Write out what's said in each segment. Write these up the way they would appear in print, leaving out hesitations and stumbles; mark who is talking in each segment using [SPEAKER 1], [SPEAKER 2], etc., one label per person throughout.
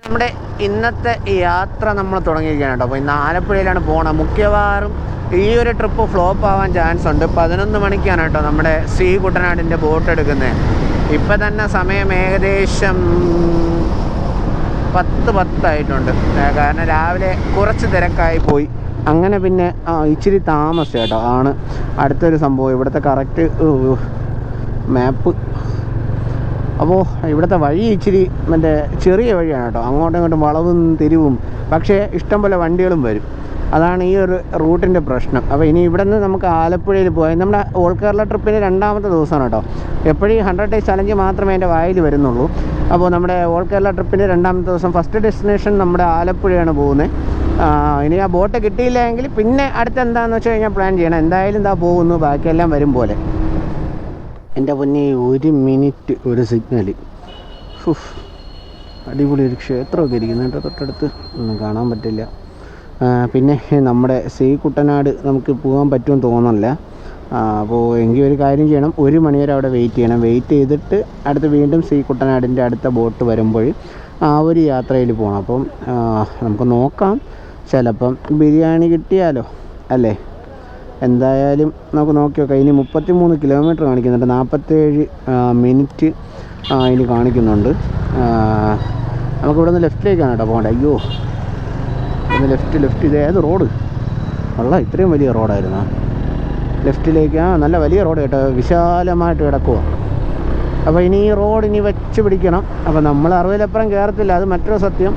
[SPEAKER 1] നമ്മുടെ ഇന്നത്തെ യാത്ര നമ്മൾ തുടങ്ങിയിരിക്കുകയാണ് കേട്ടോ. അപ്പോൾ ഇന്ന് ആലപ്പുഴയിലാണ് പോകണം. മിക്കവാറും ഈ ഒരു ട്രിപ്പ് ഫ്ലോപ്പ് ആവാൻ ചാൻസ് ഉണ്ട്. 11 മണിക്കാണ് കേട്ടോ നമ്മുടെ സി കുട്ടനാടിൻ്റെ ബോട്ട് എടുക്കുന്നത്. ഇപ്പം തന്നെ സമയം ഏകദേശം 10:10 കാരണം രാവിലെ കുറച്ച് തിരക്കായി പോയി. അങ്ങനെ പിന്നെ ഇച്ചിരി താമസം കേട്ടോ ആണ് അടുത്തൊരു സംഭവം. ഇവിടുത്തെ കറക്റ്റ് മാപ്പ്. അപ്പോൾ ഇവിടുത്തെ വഴി ഇച്ചിരി മറ്റേ ചെറിയ വഴിയാണ് കേട്ടോ. അങ്ങോട്ടും ഇങ്ങോട്ടും വളവും തിരിവും, പക്ഷേ ഇഷ്ടംപോലെ വണ്ടികളും വരും. അതാണ് ഈ ഒരു റൂട്ടിൻ്റെ പ്രശ്നം. അപ്പോൾ ഇനി ഇവിടെ നിന്ന് നമുക്ക് ആലപ്പുഴയിൽ പോകാം. നമ്മുടെ ഓൾ കേരള ട്രിപ്പിന് 2ാമത്തെ ദിവസമാണ് കേട്ടോ. എപ്പോഴും 100 ഡേയ്സ് ചലഞ്ച് മാത്രമേ എൻ്റെ വായിൽ വരുന്നുള്ളൂ. അപ്പോൾ നമ്മുടെ ഓൾ കേരള ട്രിപ്പിന് 2ാമത്തെ ദിവസം ഫസ്റ്റ് ഡെസ്റ്റിനേഷൻ നമ്മുടെ ആലപ്പുഴയാണ് പോകുന്നത്. ഇനി ആ ബോട്ട് കിട്ടിയില്ലെങ്കിൽ പിന്നെ അടുത്ത് എന്താണെന്ന് വെച്ച് കഴിഞ്ഞാൽ പ്ലാൻ ചെയ്യണം. എന്തായാലും ഇതാ പോകുന്നു, ബാക്കിയെല്ലാം വരും പോലെ. എൻ്റെ പൊന്നി 1 മിനിറ്റ് ഒരു സിഗ്നൽ. അടിപൊളി ഒരു ക്ഷേത്രമൊക്കെ ഇരിക്കുന്നുണ്ട് തൊട്ടടുത്ത്, ഒന്നും കാണാൻ പറ്റില്ല. പിന്നെ നമ്മുടെ സി കുട്ടനാട് നമുക്ക് പോകാൻ പറ്റുമെന്ന് തോന്നുന്നില്ല. അപ്പോൾ എങ്കിൽ ഒരു കാര്യം ചെയ്യണം, 1 മണി വരെ അവിടെ വെയിറ്റ് ചെയ്യണം. വെയിറ്റ് ചെയ്തിട്ട് അടുത്ത് വീണ്ടും സി കുട്ടനാടിൻ്റെ അടുത്ത ബോട്ട് വരുമ്പോൾ ആ ഒരു യാത്രയിൽ പോകണം. അപ്പം നമുക്ക് നോക്കാം, ചിലപ്പം ബിരിയാണി കിട്ടിയാലോ അല്ലേ. എന്തായാലും നമുക്ക് നോക്കി നോക്കാം. ഇനി 33 കിലോമീറ്റർ കാണിക്കുന്നുണ്ട്, 47 മിനിറ്റ് ഇനി കാണിക്കുന്നുണ്ട്. നമുക്കിവിടെ നിന്ന് ലെഫ്റ്റിലേക്കാണ് കേട്ടോ പോകേണ്ടത്. അയ്യോ, ഇന്ന് ലെഫ്റ്റ് ഇത് ഏത് റോഡ്? ഇത്രയും വലിയ റോഡായിരുന്നു. ലെഫ്റ്റിലേക്ക് നല്ല വലിയ റോഡ് കേട്ടോ, വിശാലമായിട്ട് കിടക്കുക. അപ്പോൾ ഇനി ഈ റോഡ് ഇനി വെച്ച് പിടിക്കണം. അപ്പോൾ നമ്മൾ 60-ലപ്പുറം കയറത്തില്ല, അത് മറ്റൊരു സത്യം.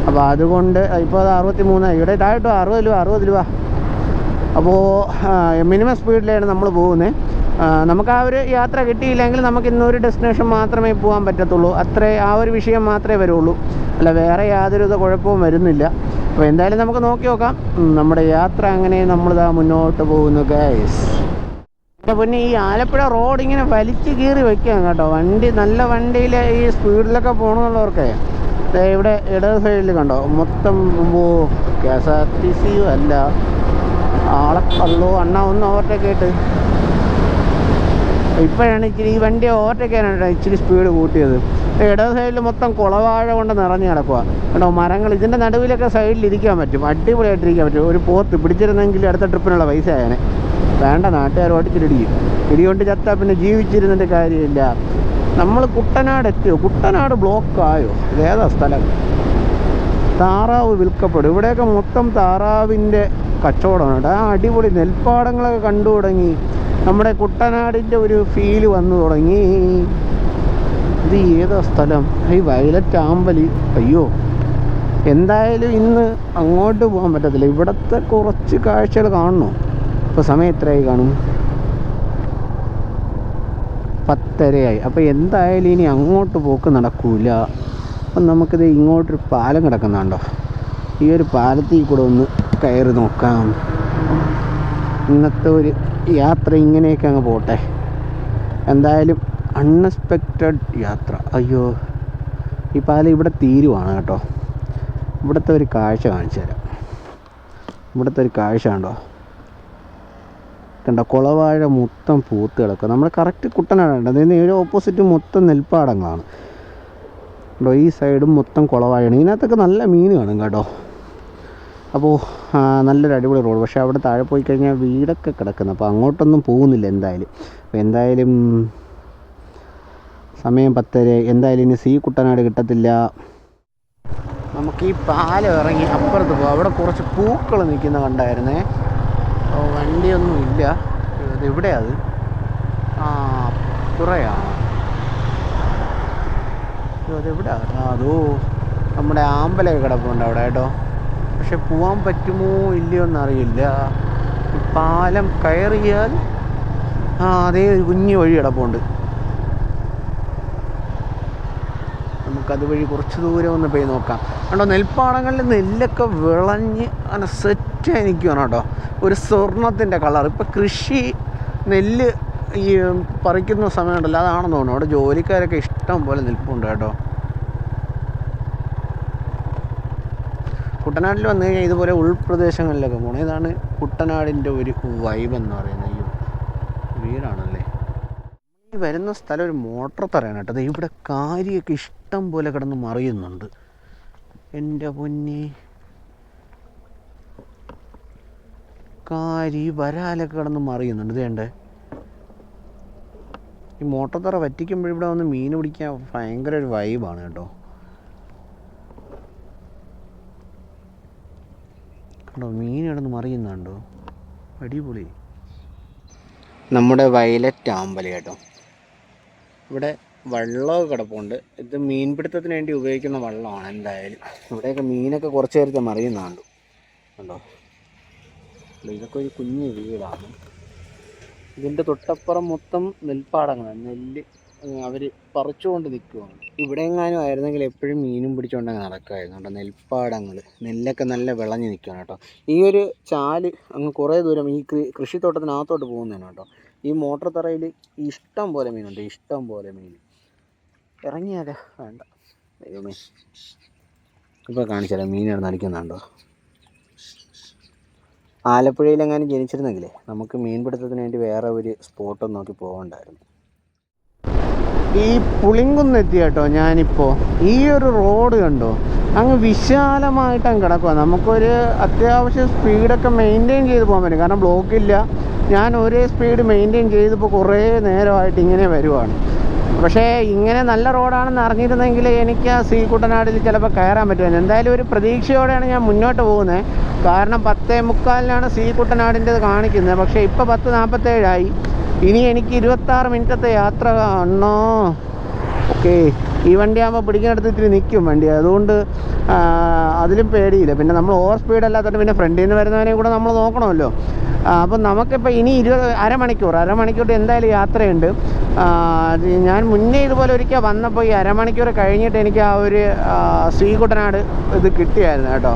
[SPEAKER 1] അപ്പോൾ അതുകൊണ്ട് ഇപ്പോൾ അത് 63, ഇവിടെ താഴോട്ടോ 60 രൂപ. അപ്പോൾ മിനിമം സ്പീഡിലാണ് നമ്മൾ പോകുന്നത്. നമുക്ക് ആ ഒരു യാത്ര കിട്ടിയില്ലെങ്കിൽ നമുക്ക് ഇന്നൊരു ഡെസ്റ്റിനേഷൻ മാത്രമേ പോകാൻ പറ്റത്തുള്ളൂ. ആ ഒരു വിഷയം മാത്രമേ വരുള്ളൂ, അല്ല വേറെ യാതൊരുവിധ കുഴപ്പവും വരുന്നില്ല. അപ്പോൾ എന്തായാലും നമുക്ക് നോക്കി നോക്കാം. നമ്മുടെ യാത്ര അങ്ങനെ നമ്മളിതാ മുന്നോട്ട് പോകുന്നു ഗൈസ്. പിന്നെ ഈ ആലപ്പുഴ റോഡ് ഇങ്ങനെ വലിച്ചു കീറി വയ്ക്കാം കേട്ടോ. നല്ല വണ്ടിയിൽ ഈ സ്പീഡിലൊക്കെ പോകണമെന്നുള്ളവർക്ക് ഇവിടെ ഇടത് സൈഡിൽ കണ്ടോ മൊത്തം KSRTC അല്ല. അണ്ണാ ഒന്ന് ഓവർടേക്ക് ആയിട്ട് ഇപ്പോഴാണ് ഇച്ചിരി ഈ വണ്ടി ഓവർടേക്ക് ചെയ്യാനാണ് ഇച്ചിരി സ്പീഡ് കൂട്ടിയത്. ഇടത് സൈഡിൽ മൊത്തം കുളവാഴ കൊണ്ട് നിറഞ്ഞ് കിടക്കുക കേട്ടോ. മരങ്ങൾ ഇതിൻ്റെ നടുവിലൊക്കെ സൈഡിൽ ഇരിക്കാൻ പറ്റും, അടിപൊളിയായിട്ടിരിക്കാൻ പറ്റും. ഒരു പോത്ത് പിടിച്ചിരുന്നെങ്കിൽ അടുത്ത ട്രിപ്പിനുള്ള പൈസ ആയനെ. വേണ്ട, നാട്ടുകാർ ഓടിച്ചിട്ടിടിക്കും. ഇടികൊണ്ട് ചത്താൽ പിന്നെ ജീവിച്ചിരുന്നിട്ട് കാര്യമില്ല. നമ്മൾ കുട്ടനാട് എത്തിയോ? കുട്ടനാട് ബ്ലോക്കായോ? ഇതേതാ സ്ഥലം? താറാവ് വിൽക്കപ്പെടും. ഇവിടെയൊക്കെ മൊത്തം താറാവിൻ്റെ കച്ചവടമാണ്. അടിപൊളി നെൽപ്പാടങ്ങളൊക്കെ കണ്ടു തുടങ്ങി. നമ്മുടെ കുട്ടനാടിൻ്റെ ഒരു ഫീല് വന്നു തുടങ്ങി. ഇത് ഏതാ സ്ഥലം? ഈ വയലറ്റ് ആമ്പലി. അയ്യോ, എന്തായാലും ഇന്ന് അങ്ങോട്ട് പോകാൻ പറ്റത്തില്ല. ഇവിടുത്തെ കുറച്ച് കാഴ്ചകൾ കാണണോ? ഇപ്പോൾ സമയം എത്രയായി കാണും? 10:30. അപ്പോൾ എന്തായാലും ഇനി അങ്ങോട്ട് പോക്ക് നടക്കൂല. അപ്പം നമുക്കിത് ഇങ്ങോട്ടൊരു പാലം കിടക്കുന്നുണ്ടോ? ഈ ഒരു പാലത്തിൽ കൂടെ ഒന്ന് കയറി നോക്കാം. ഇന്നത്തെ ഒരു യാത്ര ഇങ്ങനെയൊക്കെ അങ്ങ് പോട്ടെ. എന്തായാലും അൺഎക്സ്പെക്റ്റഡ് യാത്ര. അയ്യോ, ഈ പാലം ഇവിടെ തീരുവാണ് കേട്ടോ. ഇവിടുത്തെ ഒരു കാഴ്ച കാണിച്ചു തരാം. ഇവിടുത്തെ ഒരു കാഴ്ച കണ്ടോ? കുളവാഴ മൊത്തം പൂത്ത് കിടക്കുക. നമ്മൾ കറക്റ്റ് കുട്ടനാടുണ്ട്. അതിന് നേരെ ഓപ്പോസിറ്റ് മൊത്തം നെൽപ്പാടങ്ങളാണ് കേട്ടോ. ഈ സൈഡും മൊത്തം കുളവാഴയാണ്. ഇതിനകത്തൊക്കെ നല്ല മീൻ കാണും കേട്ടോ. അപ്പോൾ നല്ലൊരു അടിപൊളി റോഡ്. പക്ഷേ അവിടെ താഴെ പോയി കഴിഞ്ഞാൽ വീടൊക്കെ കിടക്കുന്നത്. അപ്പോൾ അങ്ങോട്ടൊന്നും പോകുന്നില്ല എന്തായാലും. അപ്പോൾ എന്തായാലും സമയം 10:30. എന്തായാലും ഇനി സി കുട്ടനാട് കിട്ടത്തില്ല. നമുക്ക് ഈ പാലം ഇറങ്ങി അപ്പുറത്ത് പോകാം. അവിടെ കുറച്ച് പൂക്കൾ നിൽക്കുന്ന കണ്ടായിരുന്നേ. വണ്ടിയൊന്നും ഇല്ല. ഇതെവിടെയാണ്? അപ്പുറയാണ്. അതെവിടെയാണ്? അതോ നമ്മുടെ ആമ്പലൊക്കെ കിടപ്പുണ്ട് അവിടെ കേട്ടോ. പക്ഷെ പോകാൻ പറ്റുമോ ഇല്ലയോ എന്നറിയില്ല. പാലം കയറിയാൽ അതേ ഒരു കുഞ്ഞു വഴി കിടപ്പുണ്ട്. നമുക്കത് വഴി കുറച്ച് ദൂരം ഒന്ന് പോയി നോക്കാം. കണ്ടോ, നെൽപ്പാടങ്ങളിൽ നെല്ലൊക്കെ വിളഞ്ഞ് അങ്ങനെ സെറ്റായി നിൽക്കുകയാണ് കേട്ടോ. ഒരു സ്വർണത്തിൻ്റെ കളർ. ഇപ്പം കൃഷി നെല്ല് ഈ പറിക്കുന്ന സമയമുണ്ടല്ലോ, അതാണെന്ന് തോന്നുന്നു. അവിടെ ജോലിക്കാരൊക്കെ ഇഷ്ടം പോലെ നിൽപ്പുണ്ട് കേട്ടോ. കുട്ടനാട്ടിൽ വന്നു കഴിഞ്ഞാൽ ഇതുപോലെ ഉൾപ്രദേശങ്ങളിലൊക്കെ പോകണം. ഇതാണ് കുട്ടനാടിൻ്റെ ഒരു വൈബ് എന്ന് പറയുന്നത്. അയ്യോ, വീടാണല്ലേ. ഈ വരുന്ന സ്ഥലം ഒരു മോട്ടോർ തറയാണ് കേട്ടോ. ഇവിടെ കാര്യമൊക്കെ ഇഷ്ടം പോലെ കിടന്ന് മറിയുന്നുണ്ട്. എൻ്റെ പൊന്നി കാരി വരാലൊക്കെ കിടന്ന് മറിയുന്നുണ്ട്. ഇതേണ്ടേ ഈ മോട്ടത്തറ വറ്റിക്കുമ്പോൾ ഇവിടെ വന്ന് മീൻ പിടിക്കാൻ ഭയങ്കര ഒരു വൈബാണ് കേട്ടോ. കണ്ടോ മീൻ കിടന്ന് മറിയുന്നുണ്ടോ, അടിപൊളി. നമ്മുടെ വയലറ്റ് ആമ്പൽ കേട്ടോ. ഇവിടെ വെള്ളമൊക്കെ കിടപ്പുണ്ട്. ഇത് മീൻപിടുത്തത്തിന് വേണ്ടി ഉപയോഗിക്കുന്ന വെള്ളമാണ് എന്തായാലും. ഇവിടെയൊക്കെ മീനൊക്കെ കുറച്ച് നേരത്തെ മറിയുന്നുണ്ട് കണ്ടോ. ഇതൊക്കെ ഒരു കുഞ്ഞു വീടാണ്. ഇതിൻ്റെ തൊട്ടപ്പുറം മൊത്തം നെൽപ്പാടങ്ങളാണ്. നെല്ല് അവർ പറിച്ചുകൊണ്ട് നിൽക്കുവാണ്. ഇവിടെ എങ്ങാനും ആയിരുന്നെങ്കിൽ എപ്പോഴും മീനും പിടിച്ചുകൊണ്ടങ്ങ് നടക്കുമായിരുന്നു കേട്ടോ. നെൽപ്പാടങ്ങൾ, നെല്ലൊക്കെ നല്ല വിളഞ്ഞ് നിൽക്കുകയാണ് കേട്ടോ. ഈ ഒരു ചാല് അങ്ങ് കുറേ ദൂരം ഈ കൃഷിത്തോട്ടത്തിനകത്തോട്ട് പോകുന്നതാണ് കേട്ടോ. ഈ മോട്ടർ തറയിൽ ഇഷ്ടം പോലെ മീനുണ്ട്, ഇഷ്ടം പോലെ മീൻ. ഇറങ്ങിയാലോ? വേണ്ട, ദൈവമേ. ഇപ്പോൾ കാണിച്ചാലോ മീൻ കിടന്ന് അടിക്കുന്നുണ്ടോ. ആലപ്പുഴയിലെങ്ങാനും ജനിച്ചിരുന്നെങ്കിലേ നമുക്ക് മീൻപിടുത്തത്തിന് വേണ്ടി വേറെ ഒരു സ്പോട്ടൊന്നും നോക്കി പോകണ്ടായിരുന്നു. ഈ പുളിങ്കുന്നെത്തി കേട്ടോ ഞാനിപ്പോൾ. ഈ ഒരു റോഡ് കണ്ടോ, അങ്ങ് വിശാലമായിട്ടങ്ങ് കിടക്കുക. നമുക്കൊരു അത്യാവശ്യം സ്പീഡൊക്കെ മെയിൻറ്റെയിൻ ചെയ്ത് പോകാൻ പറ്റും, കാരണം ബ്ലോക്കില്ല. ഞാൻ ഒരേ സ്പീഡ് മെയിൻറ്റെയിൻ ചെയ്തിപ്പോൾ കുറേ നേരമായിട്ട് ഇങ്ങനെ വരുവാണ്. പക്ഷേ ഇങ്ങനെ നല്ല റോഡാണെന്ന് അറിഞ്ഞിരുന്നെങ്കിൽ എനിക്ക് ആ സീ കുട്ടനാടിൽ ചിലപ്പോൾ കയറാൻ പറ്റുമായിരുന്നു. എന്തായാലും ഒരു പ്രതീക്ഷയോടെയാണ് ഞാൻ മുന്നോട്ട് പോകുന്നത്. കാരണം 10:45 സീ കുട്ടനാടിൻ്റെത് കാണിക്കുന്നത്. പക്ഷേ ഇപ്പോൾ 10:47 ഇനി എനിക്ക് 26 മിനിറ്റത്തെ യാത്ര കാണണോ. ഓക്കെ, ഈ വണ്ടി ആകുമ്പോൾ പിടിക്കുന്നിടത്ത് ഇത്തിരി നിൽക്കും വണ്ടി, അതുകൊണ്ട് അതിലും പേടിയില്ല. പിന്നെ നമ്മൾ ഓവർ സ്പീഡ് അല്ലാത്തതുകൊണ്ട് പിന്നെ ഫ്രണ്ടിൽ നിന്ന് വരുന്നവനെയും കൂടെ നമ്മൾ നോക്കണമല്ലോ. അപ്പം നമുക്കിപ്പോൾ ഇനി അരമണിക്കൂർ എന്തായാലും യാത്രയുണ്ട്. ഞാൻ മുന്നേ ഇതുപോലെ ഒരിക്കൽ വന്നപ്പോൾ ഈ അരമണിക്കൂർ കഴിഞ്ഞിട്ട് എനിക്ക് ആ ഒരു സീ കുട്ടനാട് ഇത് കിട്ടിയായിരുന്നു കേട്ടോ.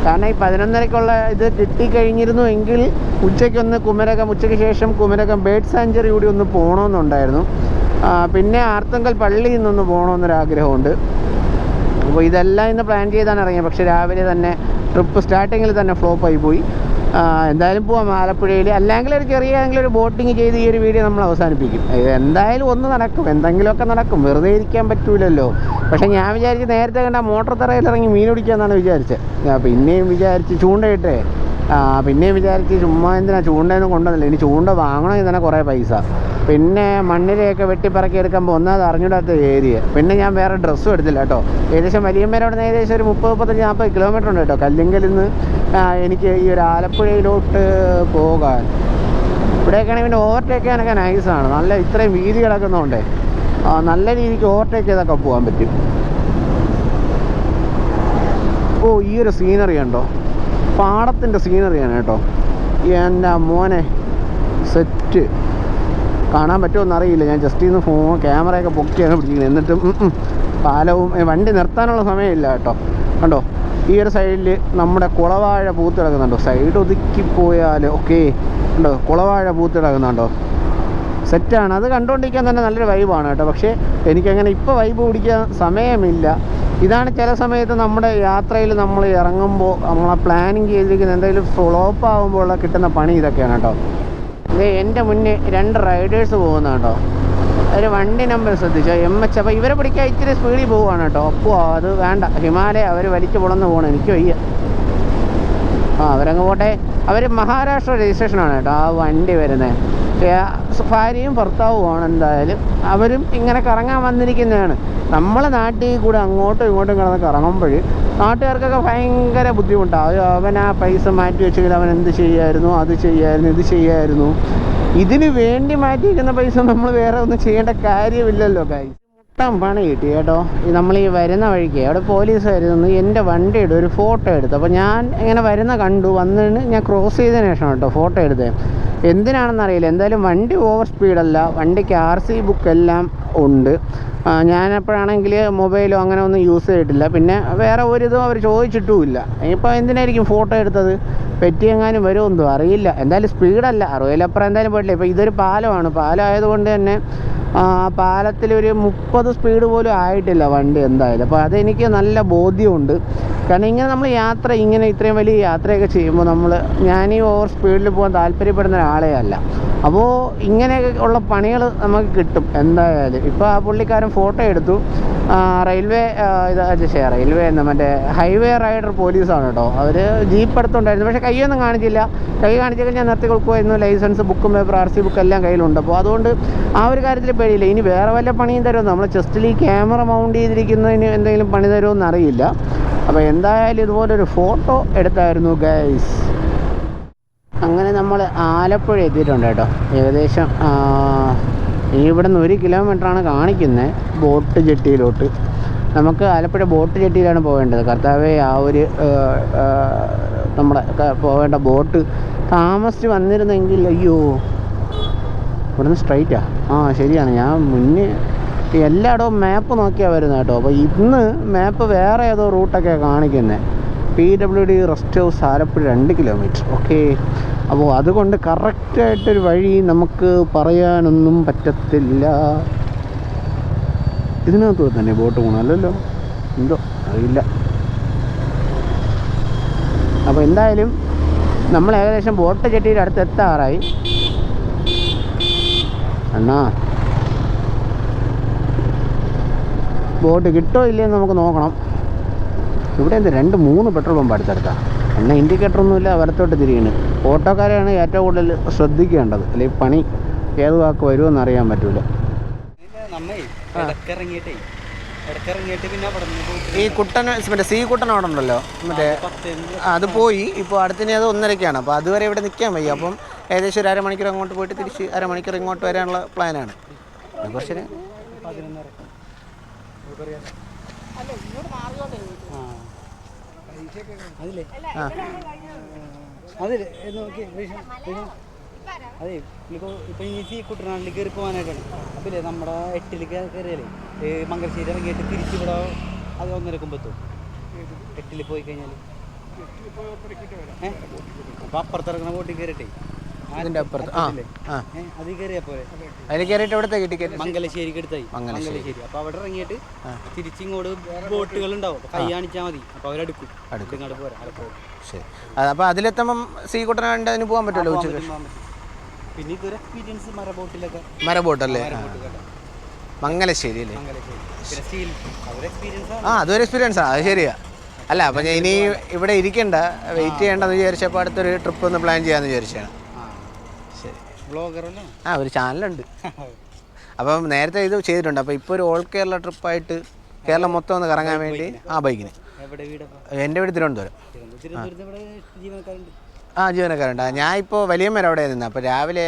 [SPEAKER 1] കാരണം ഈ 11:30 ഇത് കിട്ടിക്കഴിഞ്ഞിരുന്നു എങ്കിൽ ഉച്ചയ്ക്ക് ശേഷം കുമരകം ബേർഡ് സാഞ്ചുറി കൂടി ഒന്ന് പോകണമെന്നുണ്ടായിരുന്നു. പിന്നെ ആർത്തങ്കൽ പള്ളിയിൽ നിന്നൊന്ന് പോകണമെന്നൊരാഗ്രഹമുണ്ട്. അപ്പോൾ ഇതെല്ലാം ഇന്ന് പ്ലാൻ ചെയ്താണ് ഇറങ്ങിയത്. പക്ഷേ രാവിലെ തന്നെ ട്രിപ്പ് സ്റ്റാർട്ടിങ്ങിൽ തന്നെ ഫ്ലോപ്പായി പോയി. എന്തായാലും പോവാം ആലപ്പുഴയിൽ. അല്ലെങ്കിൽ ഒരു ചെറിയ ബോട്ടിങ് ചെയ്ത് ഈ ഒരു വീഡിയോ നമ്മൾ അവസാനിപ്പിക്കും. എന്തായാലും ഒന്ന് നടക്കും, എന്തെങ്കിലുമൊക്കെ നടക്കും, വെറുതെ ഇരിക്കാൻ പറ്റൂലല്ലോ. പക്ഷേ ഞാൻ വിചാരിച്ച് നേരത്തെ കണ്ട മോട്ടോർ തറയിൽ ഇറങ്ങി മീൻ പിടിക്കാമെന്നാണ് വിചാരിച്ചത്. പിന്നെയും വിചാരിച്ച് ചൂണ്ടയിട്ടേ പിന്നെയും വിചാരിച്ച് ചുമ്മാ എന്തിനാ ചൂണ്ടയൊന്നും കൊണ്ടുവന്നില്ല. ഇനി ചൂണ്ട വാങ്ങണമെങ്കിൽ തന്നെ കുറേ പൈസ. പിന്നെ മണ്ണിരയൊക്കെ വെട്ടിപ്പറക്കി എടുക്കുമ്പോൾ ഒന്നത് അറിഞ്ഞിടാത്ത ഏരിയ. പിന്നെ ഞാൻ വേറെ ഡ്രസ്സും എടുത്തില്ല കേട്ടോ. ഏകദേശം വലിയമ്മേരെ അവിടെ നിന്ന് ഏകദേശം ഒരു 30-40 കിലോമീറ്റർ ഉണ്ട് കേട്ടോ കല്ലിങ്കലിൽ നിന്ന് എനിക്ക് ഈ ഒരു ആലപ്പുഴയിലോട്ട് പോകാൻ. ഇവിടെയൊക്കെയാണെങ്കിൽ പിന്നെ ഓവർടേക്ക് ചെയ്യാനൊക്കെ നൈസാണ്. നല്ല ഇത്രയും വീതി കിടക്കുന്നതുകൊണ്ടേ നല്ല രീതിക്ക് ഓവർടേക്ക് ചെയ്തൊക്കെ പോകാൻ പറ്റും. ഓ, ഈ ഒരു സീനറി ഉണ്ടോ, പാടത്തിൻ്റെ സീനറിയാണ് കേട്ടോ. എൻ്റെ മോനെ സെറ്റ്. കാണാൻ പറ്റുമോ അറിയില്ല. ഞാൻ ജസ്റ്റ് ഇന്ന് ക്യാമറയൊക്കെ പൊക്കിയാണ് പിടിക്കുന്നത്. എന്നിട്ടും പാലവും വണ്ടി നിർത്താനുള്ള സമയമില്ല കേട്ടോ. കണ്ടോ ഈ ഒരു സൈഡിൽ നമ്മുടെ കുളവാഴ പൂത്ത് കിടക്കുന്നുണ്ടോ. സൈഡ് ഒതുക്കിപ്പോയാൽ ഓക്കെ ഉണ്ടോ, കുളവാഴ പൂത്ത് കിടക്കുന്നുണ്ടോ. സെറ്റാണ്. അത് കണ്ടുകൊണ്ടിരിക്കാൻ തന്നെ നല്ലൊരു വൈബാണ് കേട്ടോ. പക്ഷേ എനിക്കങ്ങനെ ഇപ്പോൾ വൈബ് പിടിക്കാൻ സമയമില്ല. ഇതാണ് ചില സമയത്ത് നമ്മുടെ യാത്രയിൽ നമ്മൾ ഇറങ്ങുമ്പോൾ നമ്മളെ പ്ലാനിങ് ചെയ്തിരിക്കുന്ന എന്തെങ്കിലും ഫ്ലോപ്പ് ആകുമ്പോൾ കിട്ടുന്ന പണി ഇതൊക്കെയാണ് കേട്ടോ. ഇത് എൻ്റെ മുന്നേ 2 റൈഡേഴ്സ് പോകുന്ന കേട്ടോ. ഒരു വണ്ടി നമ്പർ ശ്രദ്ധിച്ചോ, MH. അപ്പോൾ ഇവരെ പിടിക്കാൻ ഇച്ചിരി സ്പീഡിൽ പോവുകയാണ് കേട്ടോ. അപ്പോൾ അത് വേണ്ട, ഹിമാലയ അവർ വലിച്ചു പൊളന്ന് പോകണം, എനിക്ക് വയ്യ. അവരങ്ങ് പോട്ടെ. അവർ മഹാരാഷ്ട്ര രജിസ്ട്രേഷനാണ് കേട്ടോ ആ വണ്ടി വരുന്നത്. ഭാര്യയും ഭർത്താവുമാണ്. എന്തായാലും അവരും ഇങ്ങനെ കറങ്ങാൻ വന്നിരിക്കുന്നതാണ്. നമ്മളെ നാട്ടിൽ കൂടെ അങ്ങോട്ടും ഇങ്ങോട്ടും കിടന്ന് കറങ്ങുമ്പോൾ നാട്ടുകാർക്കൊക്കെ ഭയങ്കര ബുദ്ധിമുട്ടാണ്. അവൻ ആ പൈസ മാറ്റി വെച്ചെങ്കിൽ അവൻ എന്ത് ചെയ്യായിരുന്നു, അത് ചെയ്യായിരുന്നു, ഇത് ചെയ്യായിരുന്നു. ഇതിന് വേണ്ടി മാറ്റിയിരിക്കുന്ന പൈസ നമ്മൾ വേറെ ഒന്നും ചെയ്യേണ്ട കാര്യമില്ലല്ലോ. മൊത്തം പണി കിട്ടി കേട്ടോ. നമ്മൾ ഈ വരുന്ന വഴിക്ക് അവിടെ പോലീസുകാരുന്ന് എൻ്റെ വണ്ടിയുടെ ഒരു ഫോട്ടോ എടുത്തു. അപ്പോൾ ഞാൻ ഇങ്ങനെ കണ്ടു വന്നിട്ട് ഞാൻ ക്രോസ് ചെയ്തതിന് ശേഷം കേട്ടോ ഫോട്ടോ എടുത്തത്. എന്തിനാണെന്നറിയില്ല. എന്തായാലും വണ്ടി ഓവർ സ്പീഡല്ല, വണ്ടിക്ക് RC ബുക്ക് എല്ലാം ഉണ്ട്. ഞാനപ്പോഴാണെങ്കിൽ മൊബൈലോ അങ്ങനെ ഒന്നും യൂസ് ചെയ്തിട്ടില്ല. പിന്നെ വേറെ ഒരിതും അവർ ചോദിച്ചിട്ടുമില്ല. ഇപ്പോൾ എന്തിനായിരിക്കും ഫോട്ടോ എടുത്തത്, പെറ്റിയെങ്ങാനും വരുമെന്തോ അറിയില്ല. എന്തായാലും സ്പീഡല്ല, 60-ലപ്പുറം എന്തായാലും പോയിട്ടില്ല. ഇപ്പോൾ ഇതൊരു പാലമാണ്. പാലം ആയതുകൊണ്ട് തന്നെ പാലത്തിലൊരു 30 സ്പീഡ് പോലും ആയിട്ടില്ല വണ്ടി എന്തായാലും. അപ്പോൾ അതെനിക്ക് നല്ല ബോധ്യമുണ്ട്. കാരണം ഇങ്ങനെ നമ്മൾ ഇത്രയും വലിയ യാത്രയൊക്കെ ചെയ്യുമ്പോൾ ഞാനീ ഓവർ സ്പീഡിൽ പോകാൻ താല്പര്യപ്പെടുന്ന ഒരാളെ അല്ല. അപ്പോൾ ഇങ്ങനെയൊക്കെ ഉള്ള പണികൾ നമുക്ക് കിട്ടും എന്തായാലും. ഇപ്പോൾ ആ പുള്ളിക്കാരൻ ഫോട്ടോ എടുത്തു. റെയിൽവേ റെയിൽവേ എന്ന് മറ്റേ ഹൈവേ റൈഡർ പോലീസാണ് കേട്ടോ. അവർ ജീപ്പ് എടുത്തുണ്ടായിരുന്നു, പക്ഷേ കൈയൊന്നും കാണിച്ചില്ല. കൈ കാണിച്ചു കഴിഞ്ഞാൽ നിർത്തി കൊടുക്കുമായിരുന്നു. ലൈസൻസ്, ബുക്കും പേപ്പർ, RC ബുക്ക് എല്ലാം കയ്യിലുണ്ട്. അപ്പോൾ അതുകൊണ്ട് ആ ഒരു കാര്യത്തിൽ പേടിയില്ല. ഇനി വേറെ വല്ല പണിയും തരുമെന്ന്, നമ്മൾ ചെസ്റ്റിൽ ഈ ക്യാമറ മൗണ്ട് ചെയ്തിരിക്കുന്നതിന് എന്തെങ്കിലും പണി തരുമെന്ന് അറിയില്ല. അപ്പോൾ എന്തായാലും ഇതുപോലൊരു ഫോട്ടോ എടുത്തായിരുന്നു ഗൈസ്. അങ്ങനെ നമ്മൾ ആലപ്പുഴ എത്തിയിട്ടുണ്ട് കേട്ടോ. ഏകദേശം ഇവിടെ നിന്ന് 1 കിലോമീറ്ററാണ് കാണിക്കുന്നത് ബോട്ട് ജെട്ടിയിലോട്ട്. നമുക്ക് ആലപ്പുഴ ബോട്ട് ജെട്ടിയിലാണ് പോകേണ്ടത്. കർത്താവേ, ആ ഒരു നമ്മുടെ പോകേണ്ട ബോട്ട് താമസിച്ച് വന്നിരുന്നെങ്കിൽ. അയ്യോ, ഇവിടെ നിന്ന് സ്ട്രൈറ്റാ? ശരിയാണ്. ഞാൻ മുന്നേ എല്ലായിടവും മാപ്പ് നോക്കിയാണ് വരുന്നത് കേട്ടോ. അപ്പോൾ ഇന്ന് മാപ്പ് വേറെ ഏതോ റൂട്ടൊക്കെ കാണിക്കുന്നത്. PWD rest house Alappuzha 2 kilometre. Okay, അപ്പോൾ അതുകൊണ്ട് കറക്റ്റായിട്ടൊരു വഴി നമുക്ക് പറയാനൊന്നും പറ്റത്തില്ല. ഇതിനകത്ത് തന്നെ ബോട്ട് പോകണം അല്ലല്ലോ, എന്തോ അറിയില്ല. അപ്പോൾ എന്തായാലും നമ്മൾ ഏകദേശം ബോട്ട് ജെട്ടിയുടെ അടുത്ത് എത്താറായി. അണ്ണാ, ബോട്ട് കിട്ടോ ഇല്ലയെന്ന് നമുക്ക് നോക്കണം. ഇവിടെ എന്ത് 2-3 പെട്രോൾ പമ്പ് അടുത്തെടുക്കാം. എന്നാൽ ഇൻഡിക്കേറ്ററൊന്നുമില്ല, വലത്തോട്ട് തിരിയാണ്. ഓട്ടോക്കാരെയാണ് ഏറ്റവും കൂടുതൽ ശ്രദ്ധിക്കേണ്ടത്, അല്ലെങ്കിൽ പണി ഏത് വാക്ക് വരുമെന്ന് അറിയാൻ പറ്റൂല. ഈ കുട്ടൻ മറ്റേ സീ കുട്ടൻ അവിടെ ഉണ്ടല്ലോ, മറ്റേ അത് പോയി. ഇപ്പോൾ അടുത്തിനി അത് 1:30-ക്കാണ്. അപ്പോൾ അതുവരെ ഇവിടെ നിൽക്കാൻ വയ്യ. അപ്പം ഏകദേശം ഒരു അരമണിക്കൂർ അങ്ങോട്ട് പോയിട്ട് തിരിച്ച് അരമണിക്കൂർ ഇങ്ങോട്ട് വരാനുള്ള പ്ലാനാണ്. കുറച്ച്
[SPEAKER 2] അതെ ഇപ്പോൾ ഈ സീ കുട്ടനാട്ടിൽ കയറി പോകാനായിട്ടാണ്. അപ്പോൾ നമ്മുടെ 8 കയറിയാലേ മംഗലശ്ശേരി ഇറങ്ങിയിട്ട് തിരിച്ചിവിടെ അത് 1:30 എത്തും. 8 പോയി കഴിഞ്ഞാൽ അപ്പോൾ അപ്പുറത്തിറങ്ങുന്ന ബോട്ടിൽ കയറിയിട്ടേ
[SPEAKER 1] അതിൻ്റെ അപ്പുറത്ത്
[SPEAKER 2] അത് കയറിയാൽ പോലെ
[SPEAKER 1] അതിൽ കയറിയിട്ട് എവിടത്തേക്ക് ടിക്കറ്റ്?
[SPEAKER 2] മംഗലശ്ശേരിക്ക് എടുത്തായി. മംഗലശ്ശേരി. അപ്പോൾ അവിടെ ഇറങ്ങിയിട്ട് തിരിച്ചിങ്ങോട്ട് ബോട്ടുകൾ ഉണ്ടാവും. കൈ കാണിച്ചാൽ മതി, അപ്പോൾ അവരെടുക്കും. ഇങ്ങോട്ട് പോരാ.
[SPEAKER 1] ശരി. അപ്പോൾ അതിലെത്തുമ്പം സീ കുട്ടനാട് അതിന് പോകാൻ പറ്റുമല്ലോ ഉച്ചയ്ക്ക്?
[SPEAKER 2] പിന്നെ ഇതൊരു എക്സ്പീരിയൻസ് മരബോട്ടിലൊക്കെ.
[SPEAKER 1] മരബോട്ടല്ലേ? മംഗലശ്ശേരി അല്ലേ? അതൊരു എക്സ്പീരിയൻസാണ്. അത് ശരിയാ. അല്ല, അപ്പം ഞാൻ ഇനി ഇവിടെ ഇരിക്കണ്ട, വെയിറ്റ് ചെയ്യേണ്ടെന്ന് വിചാരിച്ചപ്പോൾ അടുത്തൊരു ട്രിപ്പ് ഒന്ന് പ്ലാൻ ചെയ്യാമെന്ന് വിചാരിച്ചാണ്. ശരി.
[SPEAKER 2] ബ്ലോഗറല്ലേ?
[SPEAKER 1] ഒരു ചാനലുണ്ട്. അപ്പം നേരത്തെ ഇത് ചെയ്തിട്ടുണ്ട്. അപ്പോൾ ഇപ്പോൾ ഒരു ഓൾ കേരള ട്രിപ്പായിട്ട് കേരളം മൊത്തം ഒന്ന് കറങ്ങാൻ വേണ്ടി ബൈക്കിന്. എൻ്റെ വീട് തിരുവനന്തപുരം. ജീവനക്കാരുണ്ട്. ഞാൻ ഇപ്പോൾ വലിയമ്മേര അവിടെ നിന്ന്. അപ്പോൾ രാവിലെ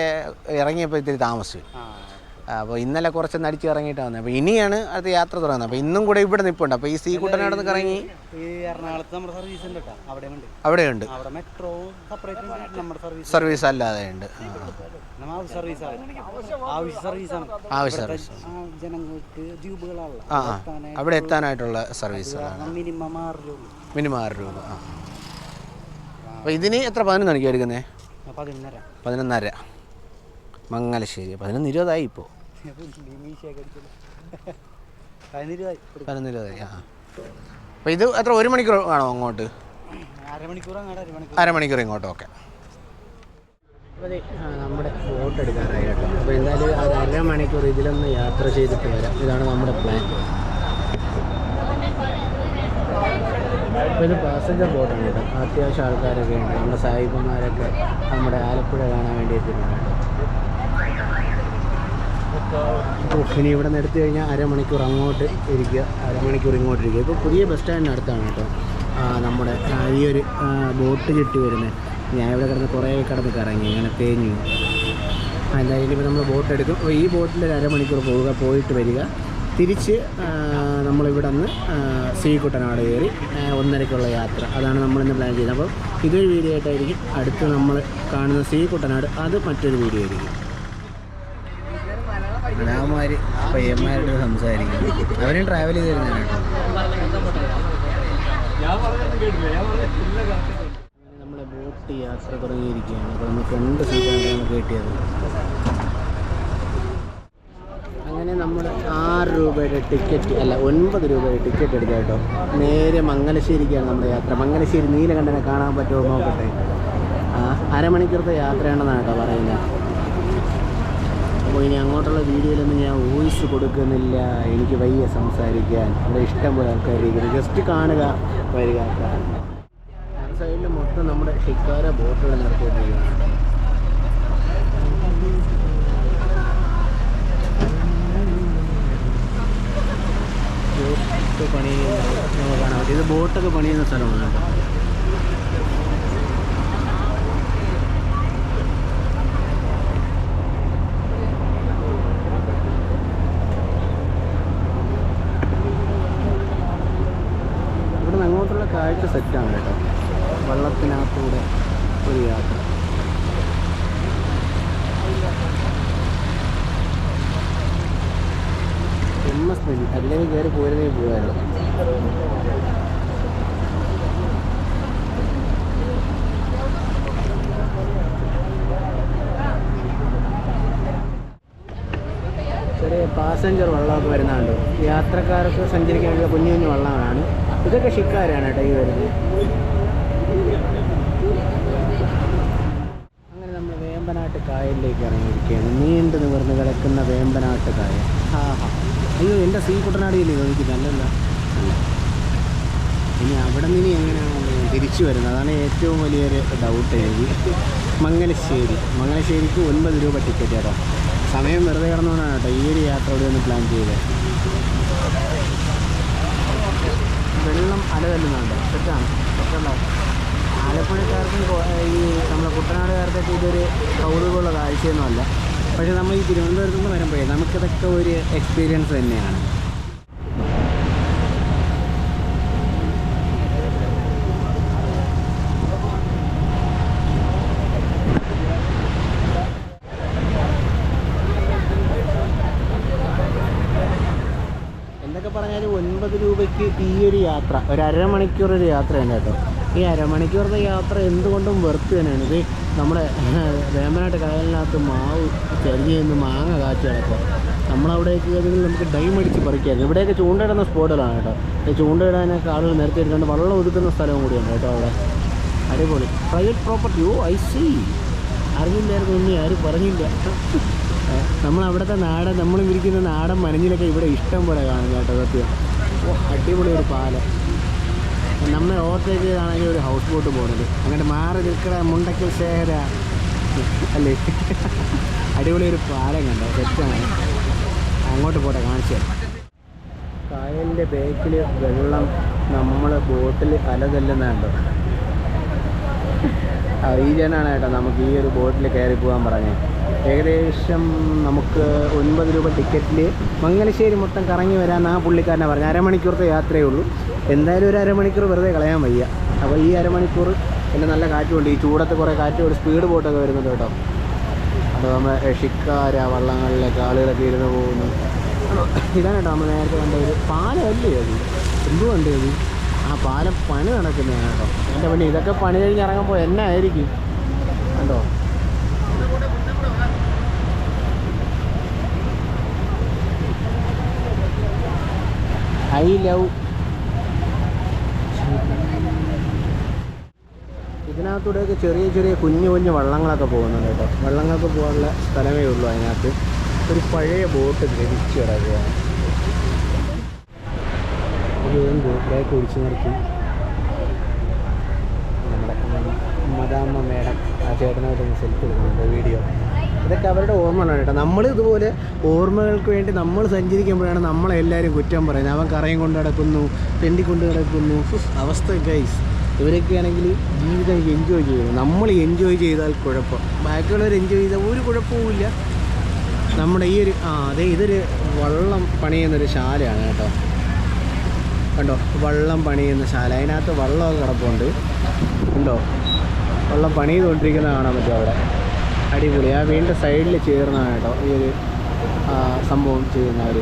[SPEAKER 1] ഇറങ്ങിയപ്പോൾ ഇത്തിരി താമസിച്ചു. അപ്പോൾ ഇന്നലെ കുറച്ചൊന്ന് അടിച്ച് ഇറങ്ങിയിട്ടാണ് വന്നത്. അപ്പോൾ ഇനിയാണ് അടുത്ത യാത്ര തുടങ്ങുന്നത്. അപ്പോൾ ഇന്നും കൂടെ ഇവിടെ നിൽപ്പുണ്ട്. അപ്പോൾ ഈ സീ കുട്ടനാട് കറങ്ങി അവിടെയുണ്ട്. സർവീസ് അല്ലാതെ ഉണ്ട്. ആവശ്യ സർവീസ് അവിടെ എത്താനായിട്ടുള്ള സർവീസുകളാണ്. മിനിമം 6 രൂപ. അപ്പോൾ ഇതിന് എത്ര? 11 മണിക്ക് എടുക്കുന്നത്? 11:30. മംഗലശ്ശേരി 11:20 ഇപ്പോൾ. 11:20. അപ്പോൾ ഇത് എത്ര? 1 മണിക്കൂർ ആണോ അങ്ങോട്ട്? അരമണിക്കൂർ ഇങ്ങോട്ട്. ഓക്കെ. അപ്പോൾ നമ്മുടെ ബോട്ട് എടുക്കാറായി കേട്ടോ. അപ്പോൾ എന്തായാലും അത് 1/2 മണിക്കൂർ ഇതിലൊന്ന് യാത്ര ചെയ്തിട്ട് വരാം. ഇതാണ് നമ്മുടെ പ്ലാൻ. അപ്പോൾ ഇത് പാസഞ്ചർ ബോട്ടാണ് കേട്ടോ. അത്യാവശ്യം ആൾക്കാരൊക്കെ ഉണ്ട്. നമ്മുടെ സാഹിബന്മാരൊക്കെ നമ്മുടെ ആലപ്പുഴ കാണാൻ വേണ്ടി എത്തിയിട്ടുണ്ട് കേട്ടോ. ഇനി ഇവിടെ നിന്ന് എടുത്തു കഴിഞ്ഞാൽ 1/2 മണിക്കൂർ അങ്ങോട്ട് ഇരിക്കുക, 1/2 മണിക്കൂർ ഇങ്ങോട്ട് ഇരിക്കുക. ഇപ്പോൾ പുതിയ ബസ് സ്റ്റാൻഡിന് അടുത്താണ് കേട്ടോ നമ്മുടെ ഈ ഒരു ബോട്ട് ചുറ്റി വരുന്നത്. ഞാൻ ഇവിടെ കുറേ കിടന്ന് കറങ്ങി, അങ്ങനെ തേഞ്ഞു. എന്തായാലും ഇപ്പോൾ നമ്മൾ ബോട്ട് എടുക്കും. അപ്പോൾ ഈ ബോട്ടിൽ 1/2 മണിക്കൂർ പോയിട്ട് വരിക. തിരിച്ച് നമ്മളിവിടെ നിന്ന് സീ കുട്ടനാട് കയറി 1:30-ക്കുള്ള യാത്ര. അതാണ് നമ്മളിന്ന് പ്ലാൻ ചെയ്യുന്നത്. അപ്പോൾ ഇതൊരു വീഡിയോ ആയിട്ടായിരിക്കും. അടുത്ത് നമ്മൾ കാണുന്ന സീ കുട്ടനാട് അത് മറ്റൊരു വീഡിയോ ആയിരിക്കും. അനാമാർ പയ്യന്മാരോട് സംസാരിക്കും. അവരും ട്രാവൽ ചെയ്ത് തരുന്നതാണ് കേട്ടോ. നമ്മളെ ബോട്ട് യാത്ര തുടങ്ങിയിരിക്കുകയാണ്. അപ്പോൾ നമുക്ക് 2 സീറ്റാണ് നമുക്ക് കിട്ടിയത്. അങ്ങനെ നമ്മൾ 6 രൂപയുടെ ടിക്കറ്റ്, അല്ല 9 രൂപയുടെ ടിക്കറ്റ് എടുക്കുക കേട്ടോ. നേരെ മംഗലശ്ശേരിക്കാണ് നമ്മുടെ യാത്ര. മംഗലശ്ശേരി നീലകണ്ഠനെ കാണാൻ പറ്റുമോ നോക്കട്ടെ. 1/2 മണിക്കൂറത്തെ യാത്രയാണെന്നാണ് കേട്ടോ പറയുന്നത്. അപ്പോൾ ഇനി അങ്ങോട്ടുള്ള വീഡിയോയിലൊന്നും ഞാൻ വോയിസ് കൊടുക്കുന്നില്ല, എനിക്ക് വയ്യ സംസാരിക്കാൻ. ഇവിടെ ഇഷ്ടംപോലെ ആൾക്കാരിരിക്കുന്നത്, ജസ്റ്റ് കാണുക, വരിക. സൈഡിൽ മൊത്തം നമ്മുടെ ഷിക്കാര ബോട്ടുകൾ നിർത്തിയിട്ടിരിക്കുകയാണ്. ബോട്ട് പണി നമുക്ക് കാണാൻ പറ്റും. ഇത് ബോട്ടൊക്കെ പണിയുന്ന സ്ഥലമാണ് കേട്ടോ. ഇവിടെ നിന്ന് അങ്ങോട്ടുള്ള കാഴ്ച സെറ്റാണ് കേട്ടോ. വള്ളത്തിനകത്തൂടെ ഒരു യാത്ര. ഫേമസ് നദി, അതിലേക്ക് കയറി പോരുന്നേ പോകാറുള്ളൂ. ചെറിയ പാസഞ്ചർ വള്ളമൊക്കെ വരുന്നുണ്ട്. യാത്രക്കാർക്ക് സഞ്ചരിക്കാനുള്ള കുഞ്ഞു കുഞ്ഞു വള്ളങ്ങളാണ്. ഇതൊക്കെ ഷിക്കാരാണ് കേട്ടോ ഈ വരുന്നത്. അങ്ങനെ നമ്മൾ വേമ്പനാട്ട് കായലിലേക്ക് ഇറങ്ങിയിരിക്കുകയാണ്. നീണ്ടു നിവർന്ന് കിടക്കുന്ന വേമ്പനാട്ട് കായൽ. അയ്യോ, എൻ്റെ സീ കുട്ടനാടിയല്ലേ എനിക്ക് നല്ലല്ല. ഇനി അവിടെ നിന്ന് എങ്ങനെയാണ് തിരിച്ചു വരുന്നത്, അതാണ് ഏറ്റവും വലിയൊരു ഡൗട്ട് എനിക്ക്. മംഗലശ്ശേരിക്ക് 9 രൂപ ടിക്കറ്റ് കേട്ടോ. സമയം വെറുതെ കിടന്നുകൊണ്ടാണ് കേട്ടോ ഈ ഒരു യാത്ര ഇവിടെ ഒന്ന് പ്ലാൻ ചെയ്തത്. വെള്ളം അലതല്ലുന്നുണ്ട്, സെറ്റാണ്. സെറ്റുണ്ടാവും. ആലപ്പുഴക്കാർക്കും ഈ നമ്മുടെ കുട്ടനാടുകാർക്കൊക്കെ ഇതൊരു കൗതുകമുള്ള കാഴ്ചയൊന്നുമല്ല. പക്ഷേ നമ്മൾ ഈ തിരുവനന്തപുരത്ത് നിന്ന് വരുമ്പോഴേ നമുക്കിതൊക്കെ ഒരു എക്സ്പീരിയൻസ് തന്നെയാണ്. എന്തൊക്കെ പറഞ്ഞാലും 9 രൂപയ്ക്ക് ഈ ഒരു യാത്ര, ഒരു അരമണിക്കൂർ ഒരു യാത്രയാണ് കേട്ടോ. ഈ അരമണിക്കൂറത്തെ യാത്ര എന്തുകൊണ്ടും വെറുത്ത് തന്നെയാണ്. ഇത് നമ്മുടെ വേമ്പനാട്ട് കായലിനകത്ത് മാവ് ചെറിഞ്ഞ് നിന്ന് മാങ്ങ കാച്ചി കിടക്കുക. നമ്മളവിടേക്ക് ഏതെങ്കിലും നമുക്ക് ഡൈം അടിച്ച് പറിക്കായിരുന്നു. ഇവിടെയൊക്കെ ചൂണ്ടയിടുന്ന സ്പോട്ടുകളാണ് കേട്ടോ. ഈ ചൂണ്ടയിടാനൊക്കെ ആളുകൾ നിരത്തി എടുക്കാണ്ട് വെള്ളം ഒതുക്കുന്ന സ്ഥലവും കൂടിയാണ് കേട്ടോ അവിടെ. അടിപൊളി private property. Oh I see, അറിഞ്ഞില്ലായിരുന്നു, ഒന്നും ആരും പറഞ്ഞില്ല. നമ്മളവിടുത്തെ നാടൻ, നമ്മൾ വിരിക്കുന്ന നാടൻ മനഞ്ഞിലൊക്കെ ഇവിടെ ഇഷ്ടം പോലെ കാണും കേട്ടോ. സത്യം. ഓ അടിപൊളി ഒരു പാലം. നമ്മളെ ഓവർടേക്ക് ചെയ്താണെങ്കിൽ ഒരു ഹൗസ് ബോട്ട് പോകുന്നത്. അങ്ങനെ മാറി നിൽക്കുന്ന മുണ്ടക്കൽ ശേഖര അല്ലേ. അടിപൊളി ഒരു പാലം കണ്ടോ, സെറ്റാണ്. അങ്ങോട്ട് പോട്ടെ, കാണിച്ചു തരാം. കായലിൻ്റെ ബേക്കിൽ വെള്ളം, നമ്മൾ ബോട്ടിൽ അലതല്ലുന്നുണ്ടോ. ഈ ജനാണ് കേട്ടോ നമുക്ക് ഈ ഒരു ബോട്ടിൽ കയറി പോകാൻ പറഞ്ഞത്. ഏകദേശം നമുക്ക് 9 രൂപ ടിക്കറ്റിൽ മംഗലശ്ശേരി മൊത്തം കറങ്ങി വരാമെന്ന് ആ പുള്ളിക്കാരനെ പറഞ്ഞു. അരമണിക്കൂറത്തെ യാത്രയേ ഉള്ളൂ. എന്തായാലും ഒരു അരമണിക്കൂർ വെറുതെ കളയാൻ വയ്യ. അപ്പോൾ ഈ അരമണിക്കൂർ പിന്നെ നല്ല കാറ്റുമുണ്ട്. ഈ ചൂടത്ത് കുറേ കാറ്റും സ്പീഡ് ബോട്ടൊക്കെ വരുന്നുണ്ട് കേട്ടോ. അപ്പോൾ നമ്മൾ ഷിക്കാര വള്ളങ്ങളിലേക്ക് ആളുകളൊക്കെ ഇരുന്ന് പോകുന്നു. ഇതാണ് കേട്ടോ നമ്മൾ നേരത്തെ കണ്ട ഒരു പാലമല്ലേ അത്, എന്തുകൊണ്ട് അത് ആ പാലം പണി നടക്കുന്നതാണ് കേട്ടോ. എൻ്റെ പിന്നെ ഇതൊക്കെ പണി കഴിഞ്ഞ് ഇറങ്ങുമ്പോൾ എന്നാ ആയിരിക്കും കണ്ടോ. I love. ഇതിനകത്തൂടെയൊക്കെ ചെറിയ ചെറിയ കുഞ്ഞു കുഞ്ഞു വള്ളങ്ങളൊക്കെ പോകുന്നുണ്ട് കേട്ടോ. വള്ളങ്ങൾക്ക് പോകാനുള്ള സ്ഥലമേ ഉള്ളൂ. അതിനകത്ത് ഒരു പഴയ ബോട്ട് ദ്രവിച്ച് കിടക്കുകയാണ്. ഒരു ബ്രേക്ക് പിടിച്ച് നിർത്തി നമ്മുടെ മദാമ്മ മേഡം ആ ചേട്ടനായിട്ടൊന്ന് സെൽഫി എടുക്കുന്നുണ്ട്, വീഡിയോ. ഇതൊക്കെ അവരുടെ ഓർമ്മകളാണ് കേട്ടോ. നമ്മൾ ഇതുപോലെ ഓർമ്മകൾക്ക് വേണ്ടി നമ്മൾ സഞ്ചരിക്കുമ്പോഴാണ് നമ്മളെല്ലാവരും കുറ്റം പറയുന്നത്. അവൻ കറയും കൊണ്ട് കിടക്കുന്നു, തെണ്ടിക്കൊണ്ട് കിടക്കുന്നു. അവസ്ഥ ഗൈസ്. ഇവരൊക്കെ ആണെങ്കിൽ ജീവിതം എൻജോയ് ചെയ്യുന്നു. നമ്മൾ എൻജോയ് ചെയ്താൽ കുഴപ്പം, ബാക്കിയുള്ളവർ എൻജോയ് ചെയ്താൽ ഒരു കുഴപ്പവുമില്ല. നമ്മുടെ ഈ ഒരു അതെ ഇതൊരു വള്ളം പണിയുന്നൊരു ശാലയാണ് കേട്ടോ. കണ്ടോ, വള്ളം പണിയുന്ന ശാല. അതിനകത്ത് വള്ളമൊക്കെ കിടപ്പുണ്ട് ഉണ്ടോ. വള്ളം പണി ചെയ്തുകൊണ്ടിരിക്കുന്നത് കാണാൻ പറ്റും അവിടെ. അടിപൊളി. ആ വീണ്ടും സൈഡിൽ ചേർന്നാണ് കേട്ടോ ഈ ഒരു സംഭവം ചെയ്യുന്നവർ.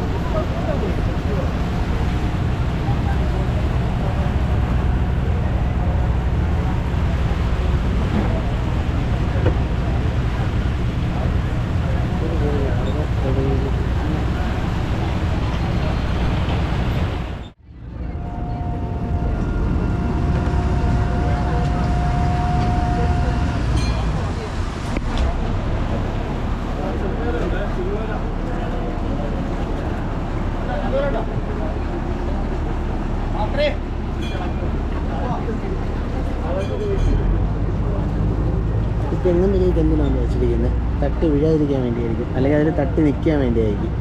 [SPEAKER 1] തെങ്ങിലേക്ക് എന്തിനാണ് വെച്ചിരിക്കുന്നത്? തട്ടി വീഴാതിരിക്കാൻ വേണ്ടിയായിരിക്കും, അല്ലെങ്കിൽ അതിൽ തട്ടി നിൽക്കാൻ വേണ്ടിയായിരിക്കും.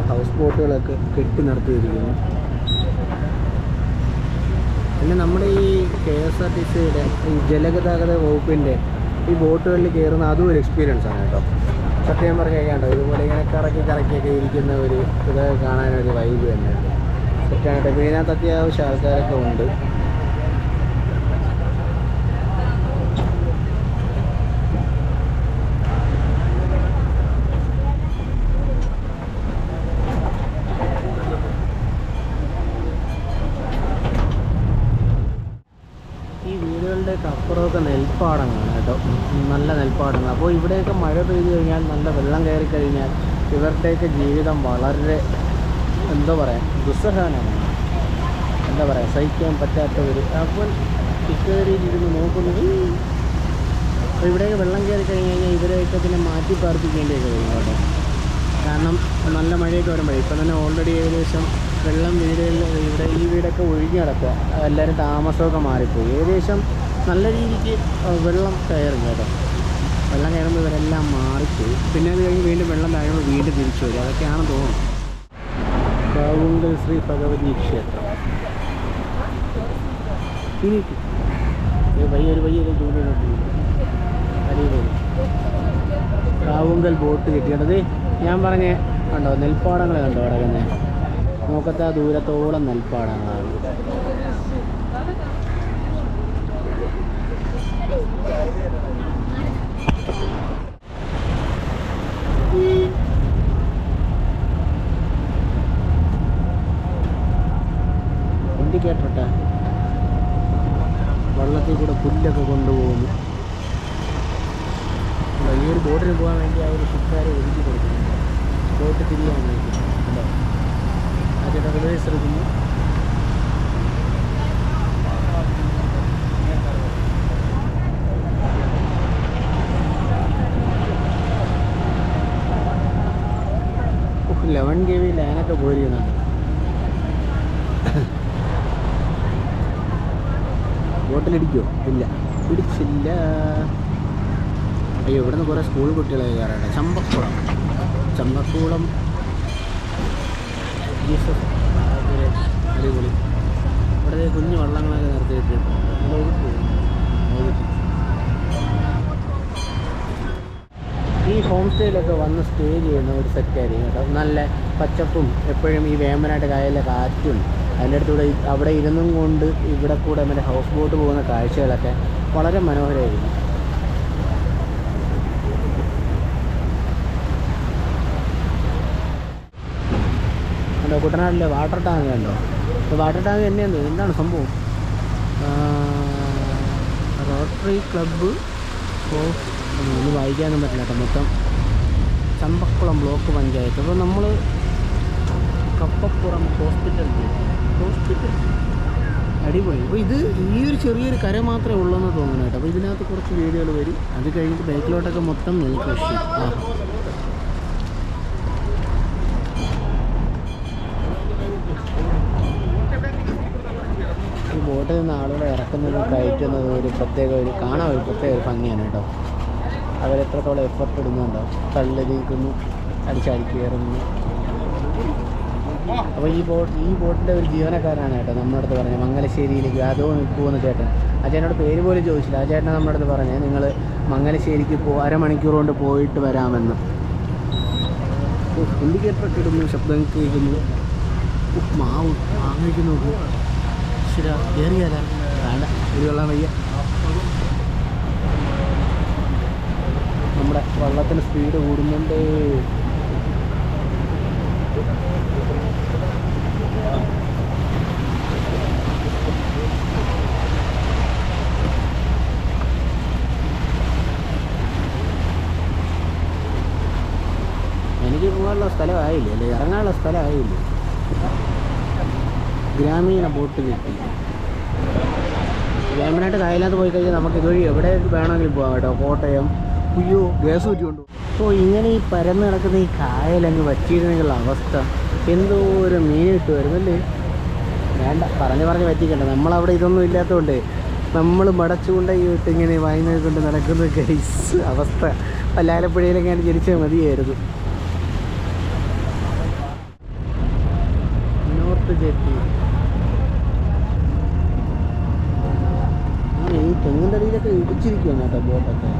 [SPEAKER 1] ഹൗസ് ബോട്ടുകളൊക്കെ കെട്ടി നിർത്തിയിരിക്കുന്നു. പിന്നെ നമ്മുടെ ഈ KSRTCയുടെ ഈ ജലഗതാഗത വകുപ്പിൻ്റെ ഈ ബോട്ടുകളിൽ കയറുന്ന അതും ഒരു എക്സ്പീരിയൻസ് ആണ് കേട്ടോ. സത്യം പറഞ്ഞു കഴിയാണ്ടോ, ഇതുപോലെ ഇങ്ങനെ കറക്കിയൊക്കെ ഇരിക്കുന്ന ഒരു ഇത് കാണാനൊരു വൈബ് തന്നെയുണ്ട്. സെറ്റാണ് കേട്ടോ. പിന്നെ ഇതിനകത്ത് അത്യാവശ്യം ആൾക്കാരൊക്കെ ഉണ്ട്. അപ്പുറമൊക്കെ നെൽപ്പാടങ്ങളാണ് കേട്ടോ, നല്ല നെൽപ്പാടങ്ങൾ. അപ്പോൾ ഇവിടെയൊക്കെ മഴ പെയ്തു കഴിഞ്ഞാൽ, നല്ല വെള്ളം കയറി കഴിഞ്ഞാൽ ഇവരുടെയൊക്കെ ജീവിതം വളരെ എന്താ പറയുക, ദുസ്സഹമാണ്. എന്താ പറയുക, സഹിക്കാൻ പറ്റാത്തവർ. അപ്പോൾ കയറിയിരുന്ന് നോക്കുന്നത്. അപ്പോൾ ഇവിടെയൊക്കെ വെള്ളം കയറി കഴിഞ്ഞ് കഴിഞ്ഞാൽ ഇവരെയൊക്കെ പിന്നെ മാറ്റി പാർപ്പിക്കേണ്ടിയൊക്കെ വരും കേട്ടോ. കാരണം നല്ല മഴയൊക്കെ വരുമ്പോഴേ, ഇപ്പം തന്നെ ഓൾറെഡി ഏകദേശം വെള്ളം വീടുകളിൽ ഇവിടെ ഈ വീടൊക്കെ ഒഴിഞ്ഞു കിടക്കുക. എല്ലാവരും താമസമൊക്കെ മാറിപ്പോയി. ഏകദേശം നല്ല രീതിക്ക് വെള്ളം കയറും കേട്ടോ. വെള്ളം കയറുമ്പോൾ ഇവരെല്ലാം മാറിപ്പോയി. പിന്നെ അത് കഴിഞ്ഞ് വീണ്ടും വെള്ളം താഴുമ്പോൾ വീണ്ടും തിരിച്ചു വരും. അതൊക്കെയാണെന്ന് തോന്നുന്നു. കാവുങ്കൽ ശ്രീ ഭഗവതി ക്ഷേത്രം. ഇനിക്ക് വയ്യൊരു ജോലി അടിപൊളി. കാവുങ്കൽ ബോട്ട് കിട്ടിയത് ഞാൻ പറഞ്ഞേ കണ്ടോ, നെൽപ്പാടങ്ങൾ കണ്ടോ കിടക്കുന്നത്. നോക്കത്താ ദൂരത്തോളം നെൽപ്പാടങ്ങളാണ്. ഇൻഡിക്കേറ്റർ വെള്ളത്തിൽ കൂടെ പുല്ലൊക്കെ കൊണ്ടുപോകുന്നു. ഈ ഒരു ബോട്ടിന് പോകാൻ വേണ്ടി ആ ഒരു ഷിപ്പ്കാരെ ഒതുക്കി കൊടുക്കുന്നു. ബോട്ട് തിരിയാൻ വേണ്ടി ഉണ്ടോ, ആ ചേട്ടൻ റിവേഴ്സ് എടുക്കുന്നു. ലെവൻ കെ വി ലൈനൊക്കെ പോയിരിക്കുന്നുണ്ട്. ബോട്ടിലിടിക്കുമോ? ഇല്ല, പിടിച്ചില്ല. അയ്യോ, ഇവിടുന്ന് കുറേ സ്കൂൾ കുട്ടികളെ കയറാണ്. ചമ്പക്കുളം ജീസസ് അടിപൊളി. ഇവിടെ കുഞ്ഞു വള്ളങ്ങളൊക്കെ നിർത്തിയിട്ട് ഈ ഹോം സ്റ്റേയിലൊക്കെ വന്ന് സ്റ്റേ ചെയ്യുന്ന ഒരു സെറ്റായിരിക്കും കേട്ടോ. നല്ല പച്ചപ്പും എപ്പോഴും ഈ വേമ്പനാട്ട് കായലിലെ കാറ്റും അതിൻ്റെ അടുത്തൂടെ അവിടെ ഇരുന്നും കൊണ്ട് ഇവിടെ കൂടെ മറ്റേ ഹൗസ് ബോട്ട് പോകുന്ന കാഴ്ചകളൊക്കെ വളരെ മനോഹരമായിരിക്കും. കണ്ടോ കുട്ടനാട്ടിലെ വാട്ടർ ടാങ്ക് കണ്ടോ. അപ്പോൾ വാട്ടർ ടാങ്ക് തന്നെയാണ്. എന്താണ് സംഭവം? റോട്ടറി ക്ലബ്ബ് ഓഫ് ഒന്നും വായിക്കാനൊന്നും പറ്റില്ല കേട്ടോ. മൊത്തം ചമ്പക്കുളം ബ്ലോക്ക് പഞ്ചായത്ത്. അപ്പോൾ നമ്മൾ കപ്പപ്പുറം ഹോസ്പിറ്റൽ അടിപൊളി. അപ്പോൾ ഇത് ഈ ഒരു ചെറിയൊരു കര മാത്രമേ ഉള്ളൂ എന്ന് തോന്നുന്നു കേട്ടോ. അപ്പോൾ ഇതിനകത്ത് കുറച്ച് വീഡിയോകൾ വരും. അത് കഴിഞ്ഞിട്ട് ബാക്കിലോട്ടൊക്കെ മൊത്തം നെൽകൃഷി. ഈ ബോട്ടിൽ നിന്ന് ആളുകളെ ഇറക്കുന്നതും കയറ്റുന്നതും ഒരു പ്രത്യേക ഒരു കാണാൻ ഒരു പ്രത്യേക ഒരു ഭംഗിയാണ് കേട്ടോ. അവരെത്രത്തോളം എഫർട്ട് ഇടുന്നുണ്ടോ, തള്ളി നീക്കുന്നു, അടിച്ചാടി കയറുന്നു. അപ്പോൾ ഈ ബോട്ടിൻ്റെ ഒരു ജീവനക്കാരനാണ് കേട്ടോ നമ്മുടെ അടുത്ത് പറഞ്ഞത്. മംഗലശ്ശേരിയിലേക്ക് അതോ പോകുന്ന ചേട്ടൻ. ആ ചേട്ടനോട് പേര് പോലും ചോദിച്ചില്ല. ആ ചേട്ടനെ നമ്മുടെ അടുത്ത് പറഞ്ഞത് നിങ്ങൾ മംഗലശ്ശേരിക്ക് അരമണിക്കൂർ കൊണ്ട് പോയിട്ട് വരാമെന്ന്. ഇൻഡിക്കേറ്ററൊക്കെ ഇടുന്നു, ശബ്ദം കേൾക്കുന്നു. മാവ് വാങ്ങിക്കുന്നു. ശരി, കയറിയാല വേണ്ട, ഒരു വെള്ളം വയ്യ. നമ്മുടെ വള്ളത്തിന് സ്പീഡ് കൂടുന്നുണ്ട്. എനിക്ക് പോകാനുള്ള സ്ഥലമായില്ലേ, അല്ലേ ഇറങ്ങാനുള്ള സ്ഥലമായില്ലേ. ഗ്രാമീണ ബോട്ട് കിട്ടി. വേമ്പനാട്ട് കായലിനകത്ത് പോയി കഴിഞ്ഞാൽ നമുക്ക് ഇതുവഴി എവിടെ വേണമെങ്കിലും പോകാം കേട്ടോ. കോട്ടയം, അയ്യോ ഗ്യാസ് കുറ്റിയുണ്ട്. അപ്പോൾ ഇങ്ങനെ ഈ പരന്ന് കിടക്കുന്ന ഈ കായലങ്ങ് വറ്റിയിരുന്നുള്ള അവസ്ഥ, എന്തോ ഒരു മീൻ കിട്ടുമായിരുന്നല്ലേ. വേണ്ട, പറഞ്ഞ് പറ്റിക്കണ്ട. നമ്മളവിടെ ഇതൊന്നും ഇല്ലാത്തതുകൊണ്ട് നമ്മൾ മടച്ചുകൊണ്ട് ഇട്ട് ഇങ്ങനെ വായന കൊണ്ട് നടക്കുന്ന ഗൈസ് അവസ്ഥ. ആലപ്പുഴയിലൊക്കെ ഞാൻ ജനിച്ചാൽ മതിയായിരുന്നു. നോർത്ത് ജെട്ടി ഈ തെങ്ങിൻ്റെ അടിയിലൊക്കെ ഇടിച്ചിരിക്കുകയാണ് കേട്ടോ ബോട്ടൊക്കെ.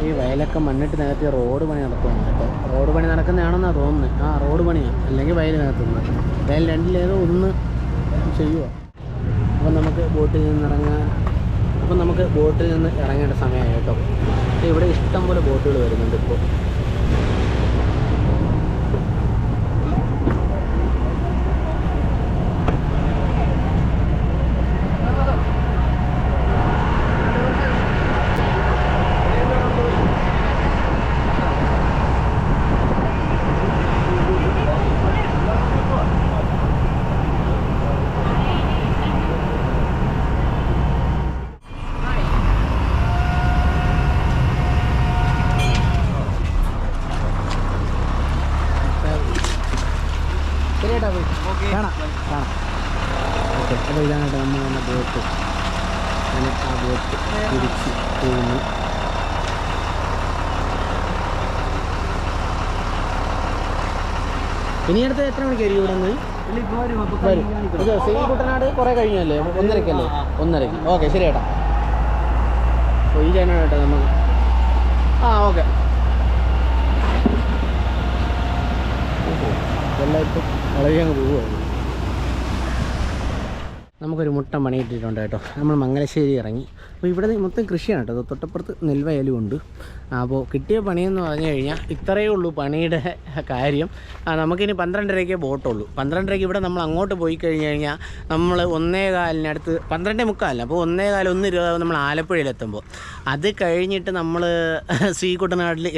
[SPEAKER 1] ഈ വയലൊക്കെ മണ്ണിട്ട് നികത്തി റോഡ് പണി നടത്തുകയാണ് കേട്ടോ. റോഡ് പണി നടക്കുന്നതാണെന്നാണ് തോന്നുന്നത്. ആ റോഡ് പണിയാണ്, അല്ലെങ്കിൽ വയൽ നികത്തുന്നത്. വയൽ രണ്ടിലേതോ ഒന്ന് ചെയ്യുക. അപ്പം നമുക്ക് ബോട്ടിൽ നിന്ന് ഇറങ്ങേണ്ട സമയമായി കേട്ടോ. ഇവിടെ ഇഷ്ടംപോലെ ബോട്ടുകൾ വരുന്നുണ്ട് ഇപ്പോൾ. കാണാം. ഓക്കെ, അപ്പോൾ ഇതാണ് കേട്ടോ നമ്മൾ വന്ന ബോട്ട്. അങ്ങനെ ആ ബോട്ട് തിരിച്ച് പോകുന്നു. ഇനി അടുത്ത് എത്ര മണിക്കായിരിക്കും ഇവിടെ നിന്ന് വരും? ഇത് സീ കുട്ടനാട് കുറേ കഴിഞ്ഞല്ലേ? 1:30 1:30. ഓക്കെ, ശരി ചേട്ടാ. അപ്പോൾ ഈ ചേട്ടനാണ് കേട്ടോ നമുക്ക്. ഓക്കെ. എല്ലാവർക്കും വളരെ അങ്ങ് പോവുമായിരുന്നു. നമുക്കൊരു മുട്ടം പണിയിട്ടിട്ടുണ്ട് കേട്ടോ. നമ്മൾ മംഗലശ്ശേരി ഇറങ്ങി. അപ്പോൾ ഇവിടെ മൊത്തം കൃഷിയാണ് കേട്ടോ. തൊട്ടപ്പുറത്ത് നെൽവയലും ഉണ്ട്. അപ്പോൾ കിട്ടിയ പണിയെന്ന് പറഞ്ഞു കഴിഞ്ഞാൽ ഇത്രയേ ഉള്ളൂ പണിയുടെ കാര്യം. നമുക്കിനി 12:30 ബോട്ടുള്ളൂ. 12:30 ഇവിടെ നമ്മൾ അങ്ങോട്ട് പോയി കഴിഞ്ഞ് കഴിഞ്ഞാൽ നമ്മൾ 1:15 12:45, അപ്പോൾ 1:15 1:20 നമ്മൾ ആലപ്പുഴയിലെത്തുമ്പോൾ. അത് കഴിഞ്ഞിട്ട് നമ്മൾ സീ കുട്ടനാട്ടിൽ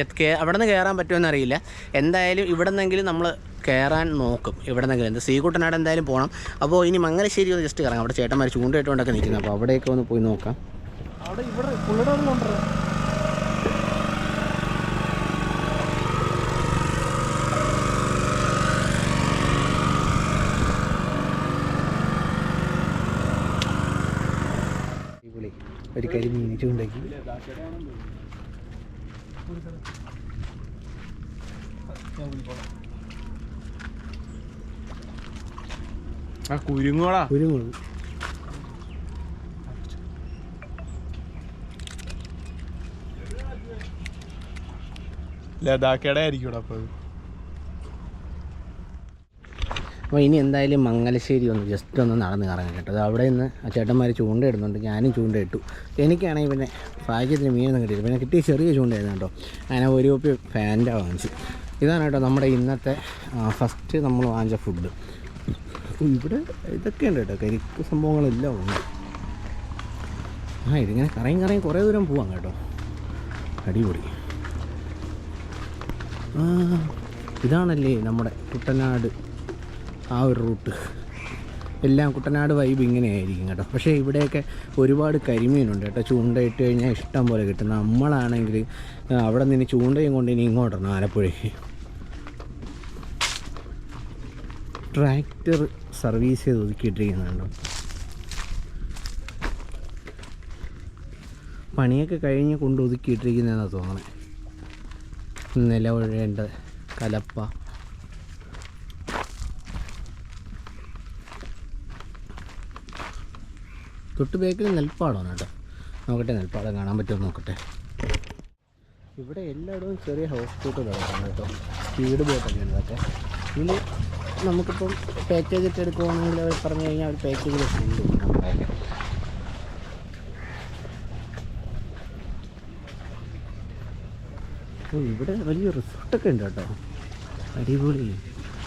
[SPEAKER 1] അവിടെ നിന്ന് കയറാൻ പറ്റുമെന്ന് അറിയില്ല. എന്തായാലും ഇവിടെ നിന്നെങ്കിലും നമ്മൾ കയറാൻ നോക്കും. ഇവിടെ നിന്നെങ്കിലും സീ കുട്ടനാട് എന്തായാലും പോകണം. അപ്പോൾ ഇനി മംഗലശ്ശേരി ഒന്ന് ജസ്റ്റ് കറങ്ങാം. അവിടെ ചേട്ടന്മാർ ചൂണ്ടയിട്ടുകൊണ്ടൊക്കെ നിൽക്കുന്നത്. അപ്പോൾ അവിടെയൊക്കെ ഒന്ന് പോയി നോക്കാം. അവിടെ ഇവിടെ പുള്ളിടൊന്നുണ്ടോ? ഒരു കരിമീൻ ചൂണ്ടാക്കി. കുരുങ്ങോളാ കുരുങ്ങോളൂ. ലഡാക്കയുടെ ആയിരിക്കും. അപ്പോൾ ഇനി എന്തായാലും മംഗലശ്ശേരി ഒന്ന് ജസ്റ്റ് ഒന്ന് നടന്ന് കറങ്ങാൻ കേട്ടോ. അവിടെ നിന്ന് ആ ചേട്ടന്മാർ ചൂണ്ടയിടുന്നുണ്ട്. ഞാനും ചൂണ്ടയിട്ടു. എനിക്കാണെങ്കിൽ പിന്നെ ഭാഗ്യത്തിന് മീനൊന്നും കിട്ടിയില്ല. പിന്നെ കിട്ടിയ ചെറിയ ചൂണ്ടയായിരുന്നു കേട്ടോ. അങ്ങനെ ഒരു കുപ്പി ഫാൻ്റെ വാങ്ങിച്ചു. ഇതാണ് കേട്ടോ നമ്മുടെ ഇന്നത്തെ ഫസ്റ്റ് നമ്മൾ വാങ്ങിച്ച ഫുഡ്. ഇവിടെ ഇതൊക്കെ ഉണ്ട് കേട്ടോ, കരിക്ക് സംഭവങ്ങളെല്ലാം ഉണ്ട്. ഇതിങ്ങനെ കറങ്ങി കുറേ ദൂരം പോവാം കേട്ടോ. അടിപൊളി. ഇതാണല്ലേ നമ്മുടെ കുട്ടനാട് ആ ഒരു റൂട്ട്. എല്ലാം കുട്ടനാട് വൈബ് ഇങ്ങനെയായിരിക്കും കേട്ടോ. പക്ഷേ ഇവിടെയൊക്കെ ഒരുപാട് കരിമീനുണ്ട് കേട്ടോ. ചൂണ്ടയിട്ട് കഴിഞ്ഞാൽ ഇഷ്ടം പോലെ കിട്ടും. നമ്മളാണെങ്കിൽ അവിടെ നിന്ന് ചൂണ്ടയും കൊണ്ട് ഇനി ഇങ്ങോട്ടാണ് ആലപ്പുഴയ്ക്ക്. ട്രാക്ടർ സർവീസ് ചെയ്ത് ഒതുക്കിയിട്ടിരിക്കുന്നുണ്ടോ. പണിയൊക്കെ കഴിഞ്ഞ് കൊണ്ട് ഒതുക്കിയിട്ടിരിക്കുന്നതെന്നാണ് തോന്നണേ. നിലവഴേണ്ട കലപ്പ. തൊട്ട് ബേക്കിൽ നെൽപ്പാടമാണ് കേട്ടോ. നോക്കട്ടെ നെൽപ്പാടം കാണാൻ പറ്റുമോ നോക്കട്ടെ. ഇവിടെ എല്ലായിടവും ചെറിയ ഹൗസ് ബോട്ട് കിടക്കണം കേട്ടോ. സ്പീഡ് ബോട്ടൊക്കെ ഉള്ളതൊക്കെ. ഇതിൽ നമുക്കിപ്പം പാക്കേജ് ഒക്കെ എടുക്കുവാണെങ്കിൽ അവർ പറഞ്ഞു കഴിഞ്ഞാൽ അവർ പാക്കേജിലൊക്കെ ഉണ്ട് നമ്മളൊക്കെ. ഇവിടെ വലിയ റിസോർട്ടൊക്കെ ഉണ്ട് കേട്ടോ. അടിപൊളി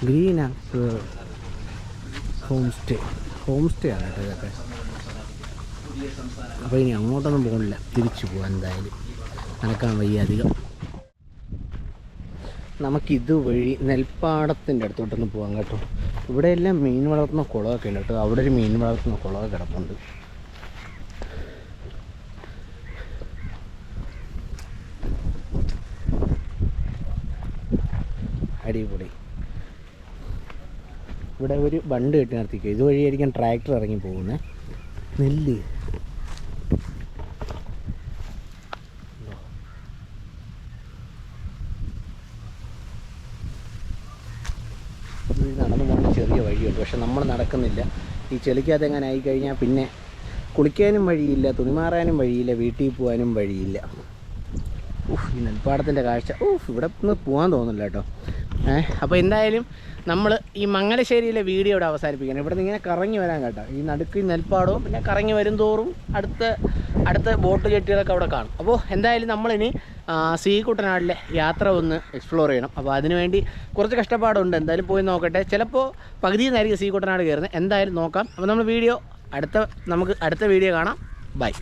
[SPEAKER 1] ഗ്രീൻ ആപ്പ് ഹോം സ്റ്റേ ആണ് കേട്ടോ ഇതൊക്കെ. അപ്പോൾ ഇനി അങ്ങോട്ടൊന്നും പോകുന്നില്ല, തിരിച്ചു പോകാം. എന്തായാലും നടക്കാൻ വയ്യ അധികം. നമുക്കിതുവഴി നെൽപ്പാടത്തിൻ്റെ അടുത്തോട്ടൊന്ന് പോകാം കേട്ടോ. ഇവിടെ എല്ലാം മീൻ വളർത്തുന്ന കുളമൊക്കെ ഉണ്ട് കേട്ടോ. അവിടെ ഒരു മീൻ വളർത്തുന്ന കുളമൊക്കെ കിടപ്പുണ്ട്. അടിപൊളി. ഇവിടെ ഒരു ബണ്ട് കെട്ടി നിർത്തിക്കുക. ഇതുവഴിയായിരിക്കും ട്രാക്ടർ ഇറങ്ങി പോകുന്നത്. നെല്ല് നടന്നു പോകുന്ന ചെറിയ വഴിയുണ്ട്, പക്ഷെ നമ്മൾ നടക്കുന്നില്ല. ഈ ചെളിക്കകത്ത് എങ്ങനെ ആയിക്കഴിഞ്ഞാൽ പിന്നെ കുളിക്കാനും വഴിയില്ല, തുണിമാറാനും വഴിയില്ല, വീട്ടിൽ പോകാനും വഴിയില്ല. ഈ നെൽപ്പാടത്തിൻ്റെ കാഴ്ച ഇവിടെ നിന്ന് പോകാൻ തോന്നില്ല കേട്ടോ. അപ്പോൾ എന്തായാലും നമ്മൾ ഈ മംഗലശ്ശേരിയിലെ വീഡിയോ ഇവിടെ അവസാനിപ്പിക്കണം. ഇവിടെ നിന്ന് ഇങ്ങനെ കറങ്ങി വരാൻ കേട്ടോ. ഈ നടുക്ക് നെൽപ്പാടവും പിന്നെ കറങ്ങി വരും തോറും അടുത്ത ബോട്ട് ജെട്ടികളൊക്കെ അവിടെ കാണും. അപ്പോൾ എന്തായാലും നമ്മളിനി സി കുട്ടനാടിലെ യാത്ര ഒന്ന് എക്സ്പ്ലോർ ചെയ്യണം. അപ്പോൾ അതിനുവേണ്ടി കുറച്ച് കഷ്ടപ്പാടുണ്ട്. എന്തായാലും പോയി നോക്കട്ടെ. ചിലപ്പോൾ പകുതിയിൽ നിന്നായിരിക്കും സി കുട്ടനാട് കയറുന്നത്. എന്തായാലും നോക്കാം. അപ്പോൾ നമ്മൾ നമുക്ക് അടുത്ത വീഡിയോ കാണാം. ബൈ.